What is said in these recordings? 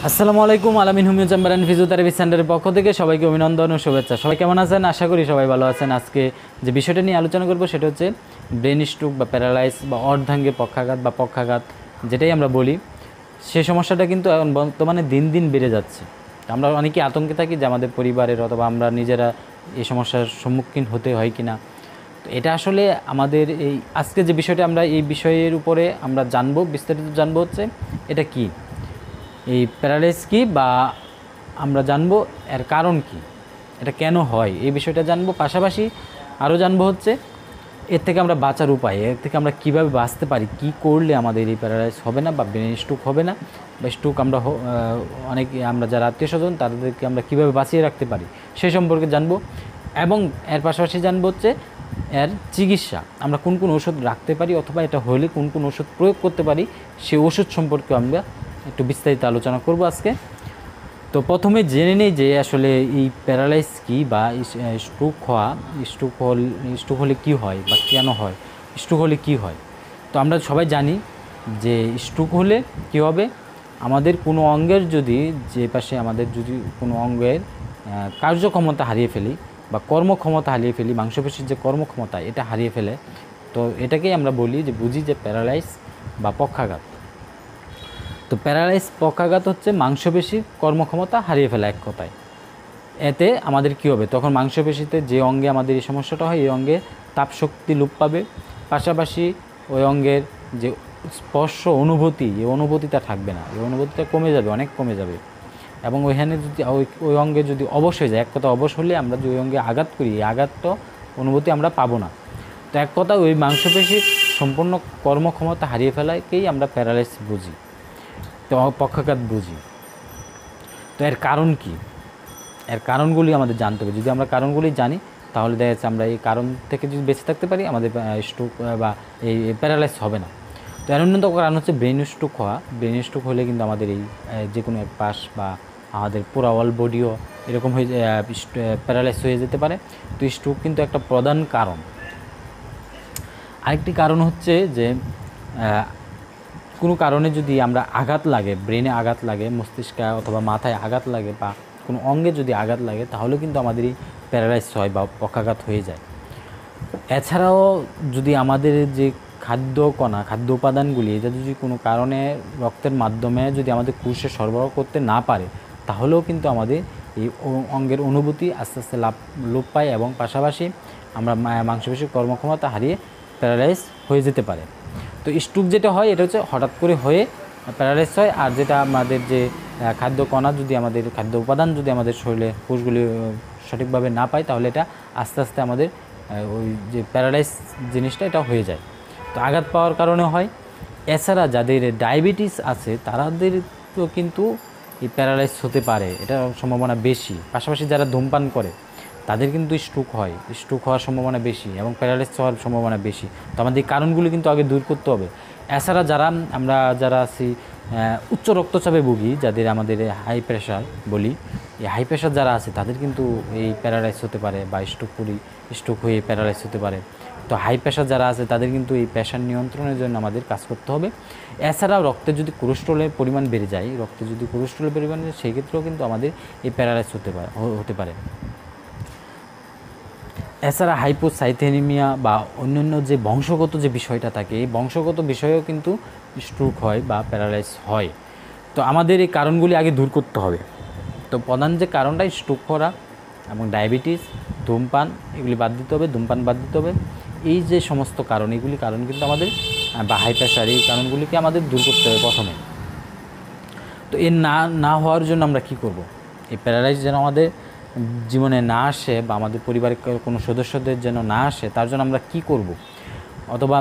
আসসালামু আলাইকুম। আলামিন হোমিও চেম্বার অ্যান্ড ফিজিওথেরাপি সেন্টারের পক্ষ থেকে সবাইকে অভিনন্দন ও শুভেচ্ছা। সবাই কেমন আছেন? আশা করি সবাই ভালো আছেন। আজকে যে বিষয়টা নিয়ে আলোচনা করব সেটা হচ্ছে ব্রেন স্ট্রোক বা প্যারালাইজ বা অর্ধাঙ্গে পক্ষাঘাত বা পক্ষাঘাত, যেটাই আমরা বলি, সেই সমস্যাটা কিন্তু এখন বর্তমানে দিন দিন বেড়ে যাচ্ছে। আমরা অনেকেই আতঙ্কে থাকি যে আমাদের পরিবারের অথবা আমরা নিজেরা এই সমস্যার সম্মুখীন হতে হয় কি না। তো এটা আসলে আমাদের এই আজকে যে বিষয়টা আমরা এই বিষয়ের উপরে আমরা জানবো, বিস্তারিত জানবো হচ্ছে এটা কি, এই প্যারালাইস কী, বা আমরা জানবো এর কারণ কি, এটা কেন হয়, এই বিষয়টা জানবো। পাশাপাশি আরও জানবো হচ্ছে এর থেকে আমরা বাঁচার উপায়, এর থেকে আমরা কীভাবে বাঁচতে পারি, কি করলে আমাদের এই প্যারালাইস হবে না বা ব্রেন স্ট্রোক হবে না, বা স্ট্রোক আমরা অনেকে আমরা যারা আত্মীয়স্বজন তাদেরকে আমরা কীভাবে বাঁচিয়ে রাখতে পারি সেই সম্পর্কে জানবো। এবং এর পাশাপাশি জানবো হচ্ছে এর চিকিৎসা, আমরা কোন কোন ওষুধ রাখতে পারি অথবা এটা হলে কোন কোন ওষুধ প্রয়োগ করতে পারি, সেই ওষুধ সম্পর্কে আমরা একটু বিস্তারিত আলোচনা করব আজকে। তো প্রথমে জেনে নেই যে আসলে এই প্যারালাইস কী বা স্ট্রোক হওয়া, স্ট্রোক হলে কী হয় বা কেন হয়, স্ট্রোক হলে কী হয়। তো আমরা সবাই জানি যে স্ট্রোক হলে কী হবে, আমাদের কোনো অঙ্গের যদি, যে পাশে আমাদের যদি কোনো অঙ্গের কার্যক্ষমতা হারিয়ে ফেলি বা কর্মক্ষমতা হারিয়ে ফেলি, মাংসপেশির যে কর্মক্ষমতা এটা হারিয়ে ফেলে, তো এটাকেই আমরা বলি যে বুঝি যে প্যারালাইস বা পক্ষাঘাত। তো প্যারালাইস পক্ষাঘাত হচ্ছে মাংসপেশির কর্মক্ষমতা হারিয়ে ফেলা এক কথায়। এতে আমাদের কী হবে, তখন মাংসপেশিতে যে অঙ্গে আমাদের এই সমস্যাটা হয় এই অঙ্গে তাপশক্তি লোপ পাবে, পাশাপাশি ওই অঙ্গের যে স্পর্শ অনুভূতি, এই অনুভূতিটা থাকবে না, এই অনুভূতিটা কমে যাবে, অনেক কমে যাবে। এবং ওইখানে যদি ওই অঙ্গে যদি অবশ হয়ে যায়, এক কথা অবশ হলে আমরা যে ওই অঙ্গে আঘাত করি, এই আঘাতটা অনুভূতি আমরা পাবো না। তো এক কথা ওই মাংসপেশির সম্পূর্ণ কর্মক্ষমতা হারিয়ে ফেলাকেই আমরা প্যারালাইস বুঝি, তো পক্ষাঘাত বুঝি। তো এর কারণ কি, এর কারণগুলি আমাদের জানতে হবে। যদি আমরা কারণগুলি জানি তাহলে দেখা যাচ্ছে আমরা এই কারণ থেকে যদি বেঁচে থাকতে পারি, আমাদের স্ট্রোক বা এই প্যারালাইস হবে না। তো এর অন্যতম কারণ হচ্ছে ব্রেন স্ট্রোক হওয়া। ব্রেন স্ট্রোক হলে কিন্তু আমাদের এই যে কোনো এক পাশ বা আমাদের পুরো অল বডিও এরকম হয়ে প্যারালাইস হয়ে যেতে পারে। তো স্ট্রোক কিন্তু একটা প্রধান কারণ। আরেকটি কারণ হচ্ছে যে কোনো কারণে যদি আমরা আঘাত লাগে, ব্রেনে আঘাত লাগে, মস্তিষ্কে অথবা মাথায় আঘাত লাগে বা কোনো অঙ্গে যদি আঘাত লাগে, তাহলেও কিন্তু আমাদের এই প্যারালাইস হয় বা পক্ষাঘাত হয়ে যায়। এছাড়াও যদি আমাদের যে খাদ্য উপাদানগুলি এটা যদি কোনো কারণে রক্তের মাধ্যমে যদি আমাদের কোষে সরবরাহ করতে না পারে, তাহলেও কিন্তু আমাদের এই অঙ্গের অনুভূতি আস্তে আস্তে লোপ পায় এবং পাশাপাশি আমরা মাংসপেশির কর্মক্ষমতা হারিয়ে প্যারালাইস হয়ে যেতে পারে। তো স্ট্রোক যেটা হয় এটা হচ্ছে হঠাৎ করে হয়ে প্যারালাইস হয়। আর যেটা আমাদের যে যদি আমাদের খাদ্য উপাদান যদি আমাদের শরীরে কোষগুলি সঠিকভাবে না পায়, তাহলে এটা আস্তে আস্তে আমাদের ওই যে প্যারালাইস জিনিসটা এটা হয়ে যায়। তো আঘাত পাওয়ার কারণে হয়। এছাড়া যাদের ডায়াবেটিস আছে তাদের তো কিন্তু এই প্যারালাইস হতে পারে, এটার সম্ভাবনা বেশি। পাশাপাশি যারা ধূমপান করে তাদের কিন্তু স্ট্রোক হয়, স্ট্রোক হওয়ার সম্ভাবনা বেশি এবং প্যারালাইস হওয়ার সম্ভাবনা বেশি। তো আমাদের এই কারণগুলো কিন্তু আগে দূর করতে হবে। এছাড়া যারা আছি উচ্চ রক্তচাপে ভুগি, যাদের আমাদের হাই প্রেশার বলি, এই হাই প্রেশার যারা আছে তাদের কিন্তু এই প্যারালাইস হতে পারে বা স্ট্রোক হয়ে প্যারালাইস হতে পারে। তো হাই প্রেশার যারা আছে তাদের কিন্তু এই প্রেশার নিয়ন্ত্রণের জন্য আমাদের কাজ করতে হবে। এছাড়াও রক্তে যদি কোলেস্ট্রলের পরিমাণ বেড়ে যায়, সেই ক্ষেত্রেও কিন্তু আমাদের এই প্যারালাইস হতে পারে। এছাড়া হাইপোসাইথেমিয়া বা অন্যান্য যে বংশগত যে বিষয়টা থাকে, এই বংশগত বিষয়েও কিন্তু স্ট্রোক হয় বা প্যারালাইস হয়। তো আমাদের এই কারণগুলি আগে দূর করতে হবে। তো প্রধান যে কারণটাই স্ট্রোক করা এবং ডায়াবেটিস, ধূমপান, এগুলি বাদ দিতে হবে, ধূমপান বাদ দিতে হবে। এই যে সমস্ত কারণ, এগুলি কারণ কিন্তু আমাদের বা হাই প্রেশার, এই কারণগুলিকে আমাদের দূর করতে হবে প্রথমে। তো এর না হওয়ার জন্য আমরা কি করব, এই প্যারালাইস যেন আমাদের জীবনে না আসে বা আমাদের পরিবারের কোনো সদস্যদের যেন না আসে, তার জন্য আমরা কি করব। অথবা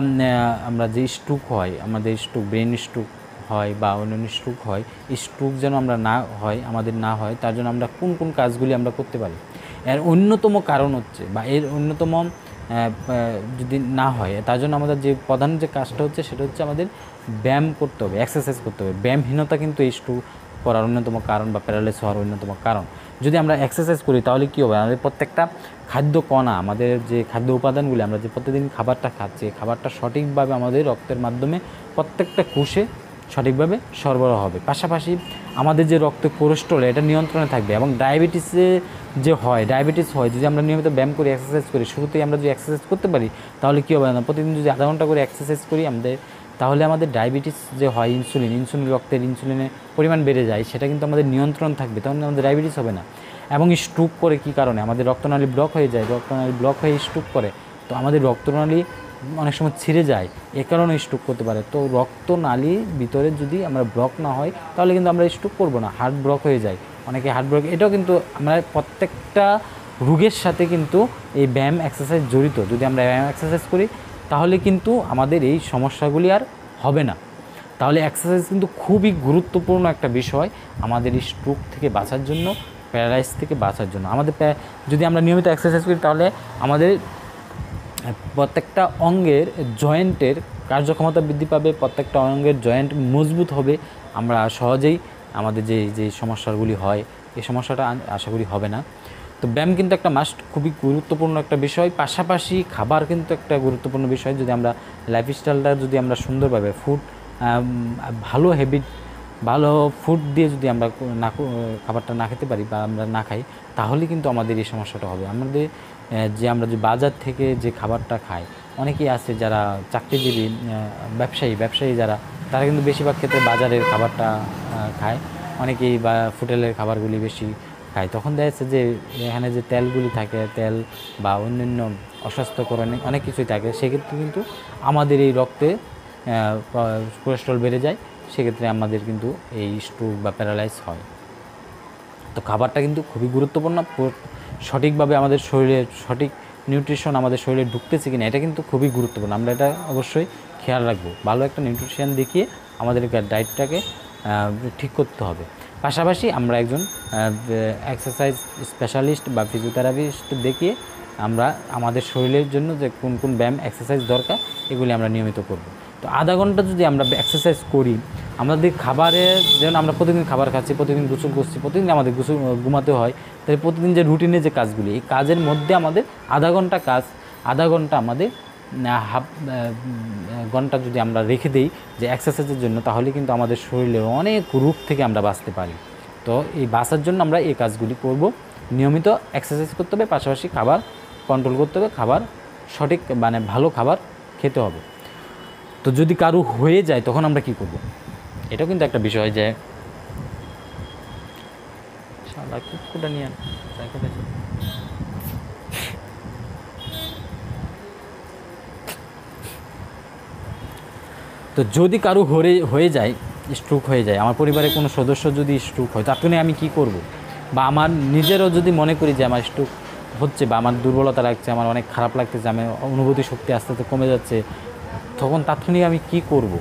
আমরা যে স্ট্রোক হয়, আমাদের ব্রেন স্ট্রোক হয় বা অন্যান্য স্ট্রোক হয়, এই স্ট্রোক যেন আমাদের না হয়, তার জন্য আমরা কোন কোন কাজগুলি আমরা করতে পারি। এর অন্যতম কারণ হচ্ছে বা এর অন্যতম যদি না হয়, তার জন্য আমাদের যে প্রধান যে কাজটা হচ্ছে সেটা হচ্ছে আমাদের ব্যায়াম করতে হবে, এক্সারসাইজ করতে হবে। ব্যায়ামহীনতা কিন্তু এই স্ট্রোক করার অন্যতম কারণ বা প্যারালাইস হওয়ার অন্যতম কারণ। যদি আমরা এক্সারসাইজ করি তাহলে কী হবে, আমাদের প্রত্যেকটা খাদ্য কণা, আমাদের যে খাদ্য উপাদানগুলি আমরা যে প্রতিদিন খাবারটা খাচ্ছি, খাবারটা সঠিকভাবে আমাদের রক্তের মাধ্যমে প্রত্যেকটা কোষে সঠিকভাবে সরবরাহ হবে। পাশাপাশি আমাদের যে রক্তে কোলেস্ট্রল এটা নিয়ন্ত্রণে থাকবে। এবং ডায়াবেটিস হয় যদি আমরা নিয়মিত ব্যায়াম করি, এক্সারসাইজ করি। শুরুতেই আমরা যদি এক্সারসাইজ করতে পারি তাহলে কী হবে না, প্রতিদিন যদি আধা ঘন্টা করে এক্সারসাইজ করি তাহলে আমাদের ডায়াবেটিস যে হয়, রক্তের ইনসুলিনের পরিমাণ বেড়ে যায়, সেটা কিন্তু আমাদের নিয়ন্ত্রণ থাকবে, তখন আমাদের ডায়াবেটিস হবে না। এবং স্ট্রোক করে কী কারণে, আমাদের রক্তনালী ব্লক হয়ে যায়, রক্তনালী ব্লক হয়ে স্ট্রোক করে। তো আমাদের রক্তনালী অনেক সময় ছিঁড়ে যায়, এ কারণে স্ট্রোক করতে পারে। তো রক্তনালীর ভিতরে যদি আমরা ব্লক না হয় তাহলে কিন্তু আমরা স্ট্রোক করবো না, হার্ট ব্লক হয়ে যায়। অনেকে হার্ট ব্লক, এটাও কিন্তু আমরা প্রত্যেকটা রোগের সাথে কিন্তু এই ব্যায়াম এক্সারসাইজ জড়িত। যদি আমরা ব্যায়াম এক্সারসাইজ করি তাহলে কিন্তু আমাদের এই সমস্যাগুলি আর হবে না। তাহলে এক্সারসাইজ কিন্তু খুবই গুরুত্বপূর্ণ একটা বিষয় আমাদের এই স্ট্রোক থেকে বাঁচার জন্য, প্যারালাইসিস থেকে বাঁচার জন্য। যদি আমরা নিয়মিত এক্সারসাইজ করি তাহলে আমাদের প্রত্যেকটা অঙ্গের জয়েন্টের কার্যক্ষমতা বৃদ্ধি পাবে, প্রত্যেকটা অঙ্গের জয়েন্ট মজবুত হবে। আমরা সহজেই আমাদের যে সমস্যাগুলি হয় এই সমস্যাটা আশা করি হবে না। তো ব্যায়াম কিন্তু একটা খুবই গুরুত্বপূর্ণ একটা বিষয়। পাশাপাশি খাবার কিন্তু একটা গুরুত্বপূর্ণ বিষয়। যদি আমরা লাইফস্টাইলটা যদি আমরা সুন্দরভাবে ভালো ফুড দিয়ে যদি আমরা খাবারটা না খেতে পারি বা আমরা না খাই তাহলে কিন্তু আমাদের এই সমস্যাটা হবে। আমরা যে বাজার থেকে যে খাবারটা খাই, অনেকেই আছে যারা চাকরিজীবী, ব্যবসায়ী যারা, তারা কিন্তু বেশিরভাগ ক্ষেত্রে বাজারের খাবারটা খায়। অনেকেই বা হোটেলের খাবারগুলি বেশি খায়। তখন দেখা যাচ্ছে যে এখানে যে তেলগুলি থাকে, তেল বা অন্যান্য অস্বাস্থ্যকর অনেক কিছুই থাকে, সেক্ষেত্রে কিন্তু আমাদের এই রক্তে কোলেস্ট্রল বেড়ে যায়, সেক্ষেত্রে আমাদের কিন্তু এই স্ট্রোক বা প্যারালাইজ হয়। তো খাবারটা কিন্তু খুবই গুরুত্বপূর্ণ। সঠিকভাবে আমাদের শরীরের সঠিক নিউট্রিশন আমাদের শরীরে ঢুকতেছে কিনা এটা কিন্তু খুবই গুরুত্বপূর্ণ। আমরা এটা অবশ্যই খেয়াল রাখবো। ভালো একটা নিউট্রিশন দেখিয়ে আমাদের ডায়েটটাকে ঠিক করতে হবে। পাশাপাশি আমরা একজন এক্সারসাইজ স্পেশালিস্ট বা ফিজিওথেরাপিস্ট দেখিয়ে আমরা আমাদের শরীরের জন্য যে কোন ব্যায়াম এক্সারসাইজ দরকার এগুলি আমরা নিয়মিত করব। তো আধা ঘন্টা যদি আমরা এক্সারসাইজ করি, আমাদের খাবারের যেমন আমরা প্রতিদিন খাবার খাচ্ছি, প্রতিদিন গোসল করছি, প্রতিদিন আমাদের ঘুমাতে হয়, তাই প্রতিদিন যে রুটিনে যে কাজগুলি, এই কাজের মধ্যে আমাদের আধা ঘন্টা আমাদের হাফ ঘন্টা যদি আমরা রেখে দিই যে এক্সারসাইজের জন্য, তাহলে কিন্তু আমাদের শরীরে অনেক রোগ থেকে আমরা বাঁচতে পারি। তো এই বাঁচার জন্য আমরা এই কাজগুলি করব। নিয়মিত এক্সারসাইজ করতে হবে, পাশাপাশি খাবার কন্ট্রোল করতে হবে, খাবার সঠিক ভালো খাবার খেতে হবে। তো যদি কারো হয়ে যায় তখন আমরা কি করব, এটাও কিন্তু একটা বিষয়। যে নিয়ে তো যদি কারো হয়ে যায়, স্ট্রোক হয়ে যায়, আমার পরিবারের কোনো সদস্য যদি স্ট্রোক হয়, তার জন্য আমি কি করব? বা আমার নিজেরও যদি মনে করি যে আমার স্ট্রোক হচ্ছে বা আমার দুর্বলতা লাগছে, আমার অনেক খারাপ লাগতেছে, আমার অনুভূতি শক্তি আস্তে আস্তে কমে যাচ্ছে, তখন তাৎক্ষণিক আমি কি করব?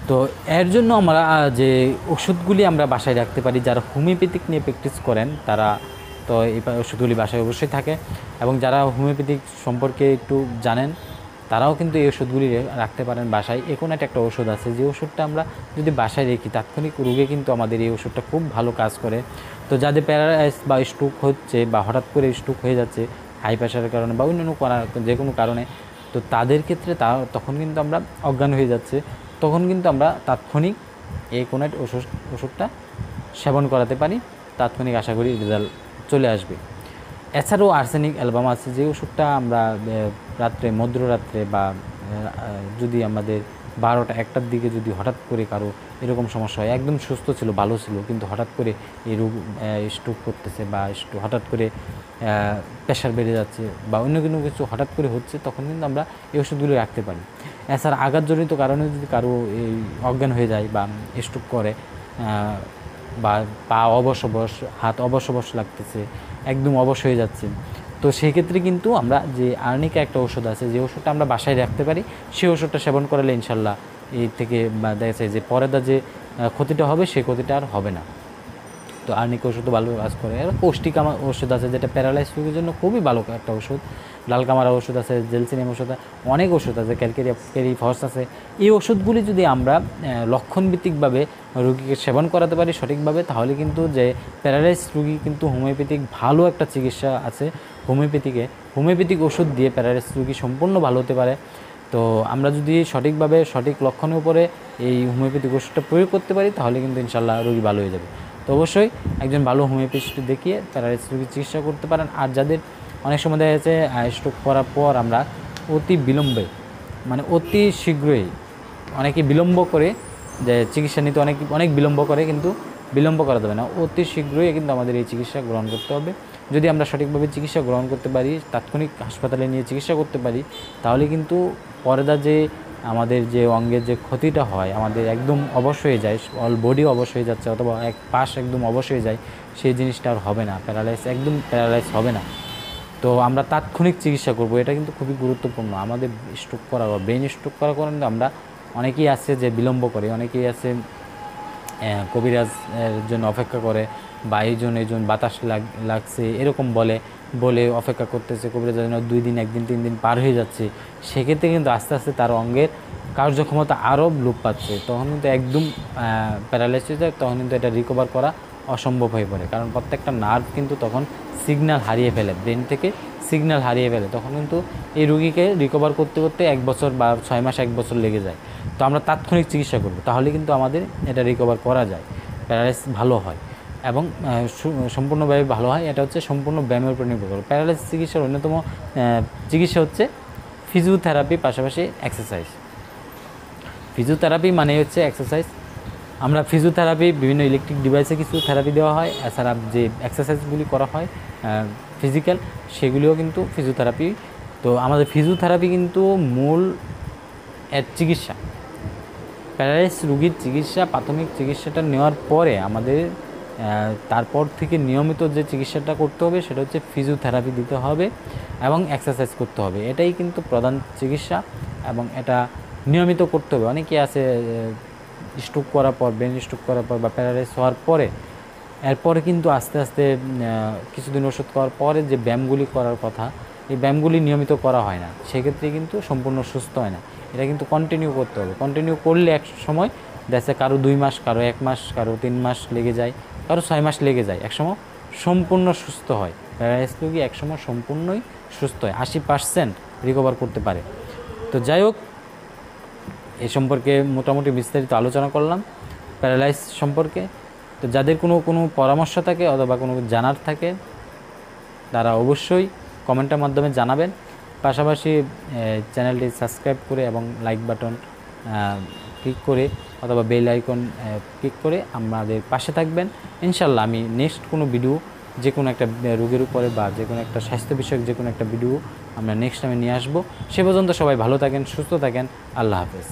তো এর জন্য আমরা যে ওষুধগুলি আমরা বাসায় রাখতে পারি, যারা হোমিওপ্যাথিক নিয়ে প্র্যাকটিস করেন তারা তো এই ওষুধগুলি বাসায় অবশ্যই থাকে। এবং যারা হোমিওপ্যাথিক সম্পর্কে একটু জানেন তারাও কিন্তু এই ওষুধগুলি রাখতে পারেন বাসায়। এখনও একটা ওষুধ আছে যে ওষুধটা আমরা যদি বাসায় রেখি, তাৎক্ষণিক রোগে কিন্তু আমাদের এই ওষুধটা খুব ভালো কাজ করে। তো যাদের প্যারালাইস বা স্ট্রোক হচ্ছে বা হঠাৎ করে স্ট্রোক হয়ে যাচ্ছে হাই প্রেশারের কারণে বা অন্যান্য যে কোনো কারণে, তো তাদের ক্ষেত্রে তখন কিন্তু আমরা অজ্ঞান হয়ে যাচ্ছে, তখন কিন্তু আমরা তাৎক্ষণিক এই কোনেট ওষুধটা সেবন করাতে পারি। তাৎক্ষণিক আশা করি রেজাল্ট চলে আসবে। এছাড়াও আর্সেনিক অ্যালবাম আছে, যে ওষুধটা আমরা মধ্যরাত্রে বা যদি আমাদের 12টা-1টার দিকে যদি হঠাৎ করে কারো এরকম সমস্যা হয়, একদম সুস্থ ছিল, ভালো ছিল, কিন্তু হঠাৎ করে এই রোগ স্ট্রোক করতেছে বা হঠাৎ করে প্রেশার বেড়ে যাচ্ছে বা অন্য কোনো কিছু হঠাৎ করে হচ্ছে, তখন কিন্তু আমরা এই ওষুধগুলো রাখতে পারি। এছাড়া আঘাতজনিত কারণে যদি কারো এই অজ্ঞান হয়ে যায় বা স্ট্রোক করে বা পা অবশ হাত অবশ লাগতেছে, একদম অবশ হয়ে যাচ্ছে, তো সেই ক্ষেত্রে কিন্তু আমরা যে আর্নিকা একটা ওষুধ আছে, যে ওষুধটা আমরা বাসায় রাখতে পারি, সেই ওষুধটা সেবন করালে ইনশাল্লাহ এই থেকে দেখা যায় যে পরের যে ক্ষতিটা হবে সেই ক্ষতিটা আর হবে না। তো আর্নিকা ওষুধও ভালো কাজ করে। আর পৌষ্টিক ওষুধ আছে যেটা প্যারালাইজ রোগের জন্য খুবই ভালো একটা ওষুধ। লালকামারা ওষুধ আছে, জেলসিনিয়াম ওষুধ, অনেক ওষুধ আছে, ক্যারিফস আছে। এই ওষুধগুলি যদি আমরা লক্ষণভিত্তিকভাবে রোগীকে সেবন করাতে পারি সঠিকভাবে, তাহলে কিন্তু যে প্যারালাইজ রোগী কিন্তু হোমিওপ্যাথিক ভালো একটা চিকিৎসা আছে। হোমিওপ্যাথিক ওষুধ দিয়ে প্যারালাইস রোগী সম্পূর্ণ ভালো হতে পারে। তো আমরা যদি সঠিকভাবে সঠিক লক্ষণের উপরে এই হোমিওপ্যাথিক ওষুধটা প্রয়োগ করতে পারি তাহলে কিন্তু ইনশাল্লাহ রোগী ভালো হয়ে যাবে। তো অবশ্যই একজন ভালো হোমিওপ্যাথিস্ট দেখিয়ে প্যারালাইসিস রোগীর চিকিৎসা করতে পারেন। আর যাদের অনেক সময় দেখা যাচ্ছে স্ট্রোক করার পর আমরা অতি বিলম্বে মানে অতি শীঘ্রই অনেকে বিলম্ব করে যে চিকিৎসা নিতে অনেক বিলম্ব করে, কিন্তু বিলম্ব করা যাবে না, অতি শীঘ্রই কিন্তু আমাদের এই চিকিৎসা গ্রহণ করতে হবে। যদি আমরা সঠিকভাবে চিকিৎসা গ্রহণ করতে পারি, তাৎক্ষণিক হাসপাতালে নিয়ে চিকিৎসা করতে পারি, তাহলে কিন্তু পরেদা যে আমাদের যে অঙ্গের যে ক্ষতিটা হয় আমাদের একদম অবশ হয়ে যায়, অল বডি অবশ হয়ে যাচ্ছে অথবা এক পাশ একদম অবশ হয়ে যায়, সেই জিনিসটা আর হবে না, একদম প্যারালাইজ হবে না। তো আমরা তাৎক্ষণিক চিকিৎসা করব, এটা কিন্তু খুবই গুরুত্বপূর্ণ। আমাদের স্ট্রোক করা বা ব্রেন স্ট্রোক করার কারণে আমরা অনেকেই আছে যে বিলম্ব করে, অনেকেই আছে কবিরাজের জন্য অপেক্ষা করে বা এই জন্য বাতাস লাগছে এরকম বলে অপেক্ষা করতেছে, কবিরাজের জন্য 2 দিন 1 দিন 3 দিন পার হয়ে যাচ্ছে। সেক্ষেত্রে কিন্তু আস্তে আস্তে তার অঙ্গের কার্যক্ষমতা আরও লোপ পাচ্ছে, তখন কিন্তু একদম প্যারালাইসিস হয়ে যায়, তখন কিন্তু এটা রিকভার করা অসম্ভব হয়ে পড়ে। কারণ প্রত্যেকটা নার্ভ কিন্তু তখন সিগন্যাল হারিয়ে ফেলে, ব্রেন থেকে সিগন্যাল হারিয়ে ফেলে, তখন কিন্তু এই রুগীকে রিকভার করতে করতে 1 বছর বা 6 মাস 1 বছর লেগে যায়। তো আমরা তাৎক্ষণিক চিকিৎসা করব, তাহলে কিন্তু আমাদের এটা রিকভার করা যায়, প্যারালাইসিস ভালো হয় এবং সম্পূর্ণভাবে ভালো হয়। এটা হচ্ছে সম্পূর্ণ ব্যায়ামের উপর নির্ভর করে। প্যারালাইসিস চিকিৎসার অন্যতম চিকিৎসা হচ্ছে ফিজিওথেরাপি, পাশাপাশি এক্সারসাইজ। ফিজিওথেরাপি মানে হচ্ছে এক্সারসাইজ। আমরা ফিজিওথেরাপি বিভিন্ন ইলেকট্রিক ডিভাইসে কিছু থেরাপি দেওয়া হয়, এছাড়া যে এক্সারসাইজগুলি করা হয় ফিজিক্যাল, সেগুলিও কিন্তু ফিজিওথেরাপি। তো আমাদের ফিজিওথেরাপি কিন্তু মূল চিকিৎসা, প্যারালাইসিস রোগীর চিকিৎসা, প্রাথমিক চিকিৎসাটা নেওয়ার পরে আমাদের তারপর থেকে নিয়মিত যে চিকিৎসাটা করতে হবে সেটা হচ্ছে ফিজিওথেরাপি দিতে হবে এবং এক্সারসাইজ করতে হবে। এটাই কিন্তু প্রধান চিকিৎসা এবং এটা নিয়মিত করতে হবে। অনেকে আছে স্ট্রোক করার পর, ব্রেন স্ট্রোক করার পর বা প্যারালাইসিস হওয়ার পরে এরপরে কিন্তু আস্তে আস্তে কিছুদিন ওষুধ খাওয়ার পরে যে ব্যায়ামগুলি করার কথা, এই ব্যায়ামগুলি নিয়মিত করা হয় না, সেক্ষেত্রে কিন্তু সম্পূর্ণ সুস্থ হয় না। এটা কিন্তু কন্টিনিউ করতে হবে। কন্টিনিউ করলে এক সময় দেখা কারো 2 মাস, কারো 1 মাস, কারো 3 মাস লেগে যায়, কারো 6 মাস লেগে যায়, একসময় সম্পূর্ণ সুস্থ হয়। প্যারালাইসিস রোগী একসময় সম্পূর্ণই সুস্থ হয়, 80% রিকভার করতে পারে। তো যাই হোক, এ সম্পর্কে মোটামুটি বিস্তারিত আলোচনা করলাম প্যারালাইসিস সম্পর্কে। তো যাদের কোনো পরামর্শ থাকে অথবা কোনো জানার থাকে তারা অবশ্যই কমেন্টের মাধ্যমে জানাবেন। পাশাপাশি চ্যানেলটি সাবস্ক্রাইব করে এবং লাইক বাটন ক্লিক করে অথবা বেল আইকন ক্লিক করে আমাদের পাশে থাকবেন। ইনশাল্লাহ আমি নেক্সট কোনো ভিডিও যে কোনো একটা রোগের উপরে বা যে কোনো একটা স্বাস্থ্য বিষয়ক যে কোনো একটা ভিডিও আমরা নেক্সট টাইমে নিয়ে আসবো। সে পর্যন্ত সবাই ভালো থাকেন, সুস্থ থাকেন। আল্লাহ হাফেজ।